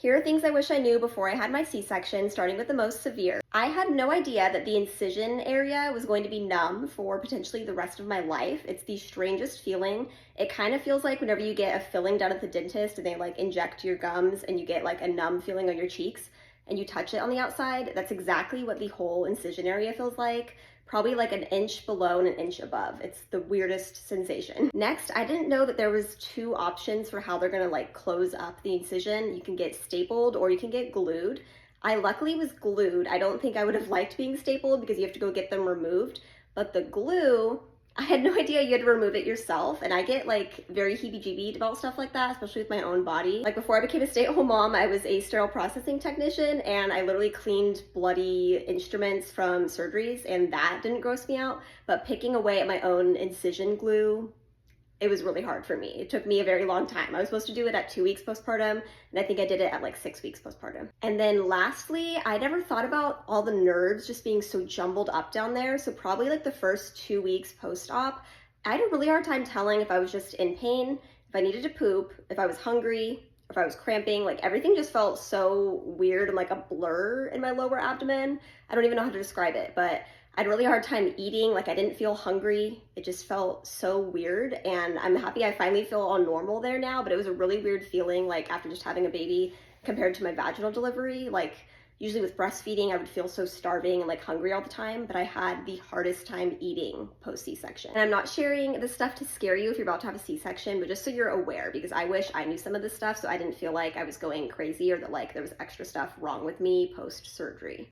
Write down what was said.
Here are things I wish I knew before I had my C-section, starting with the most severe. I had no idea that the incision area was going to be numb for potentially the rest of my life. It's the strangest feeling. It kind of feels like whenever you get a filling done at the dentist and they like inject your gums and you get like a numb feeling on your cheeks and you touch it on the outside. That's exactly what the whole incision area feels like. Probably like an inch below and an inch above. It's the weirdest sensation. Next, I didn't know that there was two options for how they're gonna like close up the incision. You can get stapled or you can get glued. I luckily was glued. I don't think I would have liked being stapled because you have to go get them removed, but the glue, I had no idea you had to remove it yourself, and I get like very heebie-jeebie about stuff like that, especially with my own body. Like before I became a stay-at-home mom, I was a sterile processing technician, and I literally cleaned bloody instruments from surgeries, and that didn't gross me out. But picking away at my own incision glue, it was really hard for me. It took me a very long time. I was supposed to do it at 2 weeks postpartum, and I think I did it at like 6 weeks postpartum. And then lastly, I never thought about all the nerves just being so jumbled up down there. So probably like the first 2 weeks post-op, I had a really hard time telling if I was just in pain, if I needed to poop, if I was hungry, if I was cramping. Like everything just felt so weird and like a blur in my lower abdomen. I don't even know how to describe it, but I had a really hard time eating. Like I didn't feel hungry. It just felt so weird, and I'm happy I finally feel all normal there now, but it was a really weird feeling like after just having a baby compared to my vaginal delivery. Like usually with breastfeeding, I would feel so starving and like hungry all the time, but I had the hardest time eating post C-section. And I'm not sharing this stuff to scare you if you're about to have a C-section, but just so you're aware, because I wish I knew some of this stuff so I didn't feel like I was going crazy or that like there was extra stuff wrong with me post surgery.